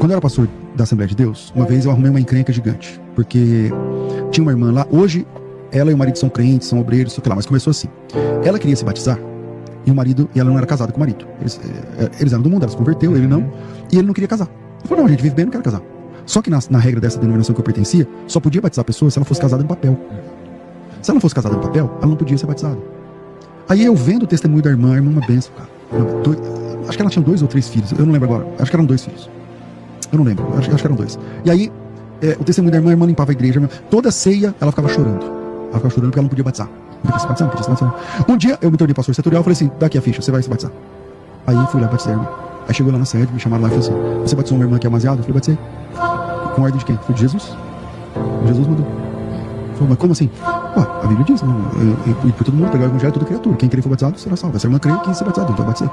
Quando eu era pastor da Assembleia de Deus, uma vez eu arrumei uma encrenca gigante. Porque tinha uma irmã lá, hoje ela e o marido são crentes, são obreiros, sei lá, mas começou assim. Ela queria se batizar, e o marido, e ela não era casada com o marido. Eles eram do mundo, ela se converteu, ele não, e ele não queria casar. Ele falou, não, a gente vive bem, não quero casar. Só que na regra dessa denominação que eu pertencia, só podia batizar a pessoa se ela fosse casada no papel. Se ela não fosse casada no papel, ela não podia ser batizada. Aí eu vendo o testemunho da irmã, a irmã é uma bênção, cara. Acho que ela tinha 2 ou 3 filhos, eu não lembro agora, acho que eram 2 filhos. Eu não lembro, acho que eram 2. E aí, o testemunho da irmã, a irmã limpava a igreja, toda ceia ela ficava chorando. Ela ficava chorando porque ela não podia batizar. Não podia se batizar, não podia se batizar. Um dia eu me tornei pastor setorial e falei assim, dá aqui a ficha, você vai se batizar. Aí fui lá batizar a irmã. Aí chegou lá na sede, me chamaram lá e falou assim, você batizou uma irmã que é amaziada? Eu falei, batizei. Com ordem de quem? Foi de Jesus. Jesus mandou. Falei, mas como assim? A Bíblia diz, e por todo mundo pegar o evangelho, toda criatura. Quem crer for batizado será salvo. Essa irmã crê que ser batizado, então eu batizei.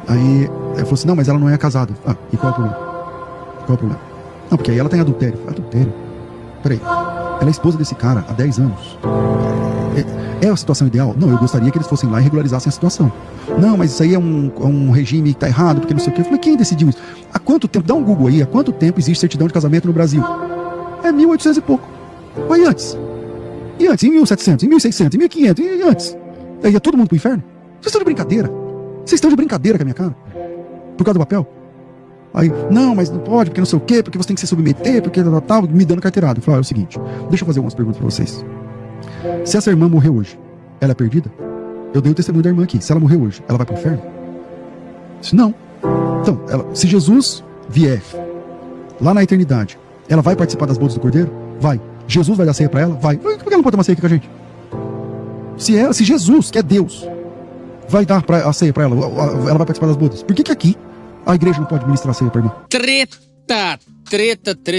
Aí ele falou assim, não, mas ela não é casada. E qual é o problema? Qual é o problema? Não, porque aí ela tem adultério. Adultério? Peraí, ela é esposa desse cara há 10 anos. É a situação ideal? Não, eu gostaria que eles fossem lá e regularizassem a situação. Não, mas isso aí é um regime que tá errado, porque não sei o quê. Eu falei, quem decidiu isso? Há quanto tempo? Dá um Google aí, há quanto tempo existe certidão de casamento no Brasil? É 1800 e pouco. Mas e antes? E antes? Em 1700, em 1600, em 1500, e antes? Aí ia todo mundo pro inferno? Vocês estão de brincadeira? Vocês estão de brincadeira com a minha cara? Por causa do papel? Aí, não, mas não pode, porque não sei o quê, porque você tem que se submeter, porque tal, me dando carteirada. Eu falei, é o seguinte, deixa eu fazer algumas perguntas pra vocês. Se essa irmã morrer hoje, ela é perdida? Eu dei o testemunho da irmã aqui. Se ela morrer hoje, ela vai pro inferno? Se não. Então, se Jesus vier lá na eternidade, ela vai participar das bodas do Cordeiro? Vai. Jesus vai dar ceia pra ela? Vai. Por que ela não pode tomar ceia aqui com a gente? Se Jesus, que é Deus, vai dar a ceia pra ela, ela vai participar das bodas. Por que aqui a igreja não pode ministrar a ceia pra irmã? Treta.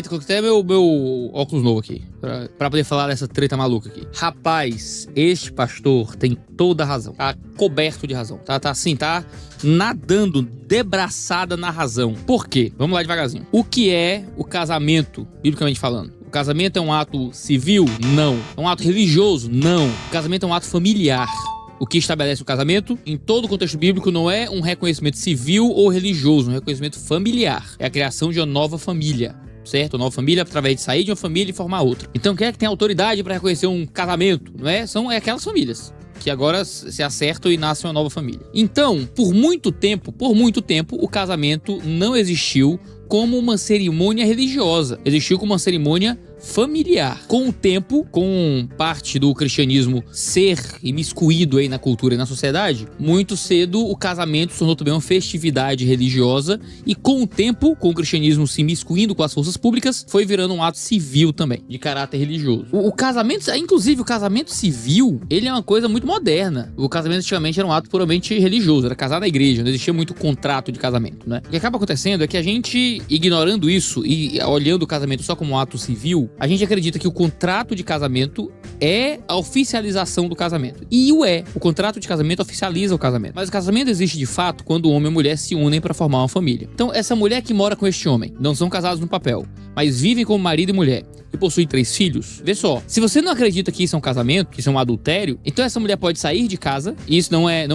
Coloquei até meu óculos novo aqui, pra poder falar dessa treta maluca aqui. Rapaz, este pastor tem toda a razão. Tá coberto de razão. Tá assim, tá nadando, debraçada na razão. Por quê? Vamos lá devagarzinho. O que é o casamento, biblicamente falando? O casamento é um ato civil? Não. É um ato religioso? Não. O casamento é um ato familiar. O que estabelece o casamento, em todo o contexto bíblico, não é um reconhecimento civil ou religioso, um reconhecimento familiar. É a criação de uma nova família, certo? Uma nova família através de sair de uma família e formar outra. Então, quem é que tem autoridade para reconhecer um casamento? Não é? São aquelas famílias que agora se acertam e nascem uma nova família. Então, por muito tempo, o casamento não existiu como uma cerimônia religiosa. Existiu como uma cerimônia familiar. Com o tempo, com parte do cristianismo ser imiscuído aí na cultura e na sociedade, muito cedo o casamento se tornou também uma festividade religiosa e com o tempo, com o cristianismo se imiscuindo com as forças públicas, foi virando um ato civil também, de caráter religioso. O casamento, inclusive o casamento civil, ele é uma coisa muito moderna. O casamento antigamente era um ato puramente religioso, era casar na igreja, não existia muito contrato de casamento, né? O que acaba acontecendo é que a gente, ignorando isso e olhando o casamento só como um ato civil, a gente acredita que o contrato de casamento é a oficialização do casamento. E o contrato de casamento oficializa o casamento. Mas o casamento existe de fato quando o homem e a mulher se unem para formar uma família. Então, essa mulher que mora com este homem, não são casados no papel, mas vivem como marido e mulher, e possuem 3 filhos, vê só, se você não acredita que isso é um casamento, que isso é um adultério, então essa mulher pode sair de casa, e isso não é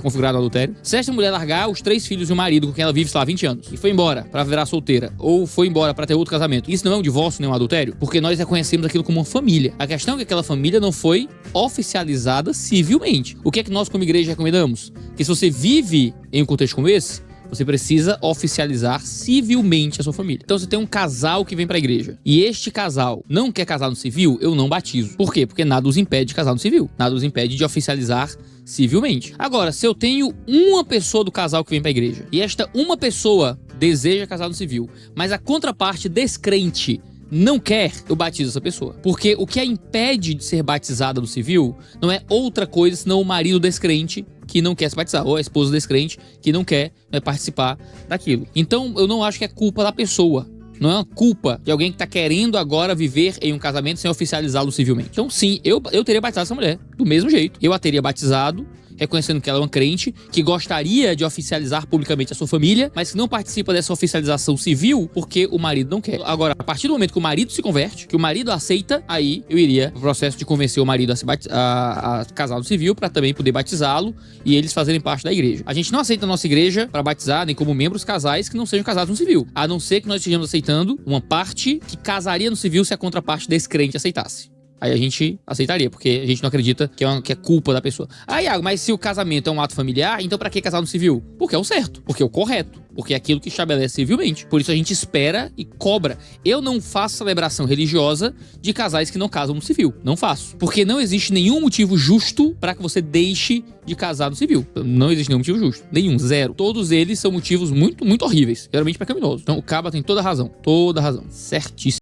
configurado no adultério, se essa mulher largar os 3 filhos e o marido com quem ela vive, sei lá, 20 anos, e foi embora pra virar solteira, ou foi embora pra ter outro casamento, isso não é um divórcio nem um adultério? Porque nós reconhecemos aquilo como uma família. A questão é que aquela família não foi oficializada civilmente. O que é que nós como igreja recomendamos? Que se você vive em um contexto como esse, você precisa oficializar civilmente a sua família. Então você tem um casal que vem pra igreja e este casal não quer casar no civil, eu não batizo. Por quê? Porque nada os impede de casar no civil. Nada os impede de oficializar civilmente. Agora, se eu tenho uma pessoa do casal que vem pra igreja e esta uma pessoa deseja casar no civil, mas a contraparte descrente não quer, eu batizo essa pessoa. Porque o que a impede de ser batizada no civil não é outra coisa senão o marido descrente que não quer se batizar, ou a esposa descrente que não quer participar daquilo. Então eu não acho que é culpa da pessoa. Não é uma culpa de alguém que tá querendo agora viver em um casamento sem oficializá-lo civilmente. Então sim, eu teria batizado essa mulher do mesmo jeito. Eu a teria batizado reconhecendo que ela é uma crente, que gostaria de oficializar publicamente a sua família, mas que não participa dessa oficialização civil porque o marido não quer. Agora, a partir do momento que o marido se converte, que o marido aceita, aí eu iria no processo de convencer o marido a casar no civil para também poder batizá-lo e eles fazerem parte da igreja. A gente não aceita a nossa igreja para batizar nem como membros casais que não sejam casados no civil, a não ser que nós estejamos aceitando uma parte que casaria no civil se a contraparte descrente aceitasse. Aí a gente aceitaria, porque a gente não acredita que é culpa da pessoa. Ah, Iago, mas se o casamento é um ato familiar, então pra que casar no civil? Porque é o certo, porque é o correto, porque é aquilo que estabelece civilmente. Por isso a gente espera e cobra. Eu não faço celebração religiosa de casais que não casam no civil. Não faço. Porque não existe nenhum motivo justo pra que você deixe de casar no civil. Não existe nenhum motivo justo. Nenhum, zero. Todos eles são motivos muito, muito horríveis. Geralmente pecaminosos. Então o Caba tem toda a razão. Toda a razão. Certíssimo.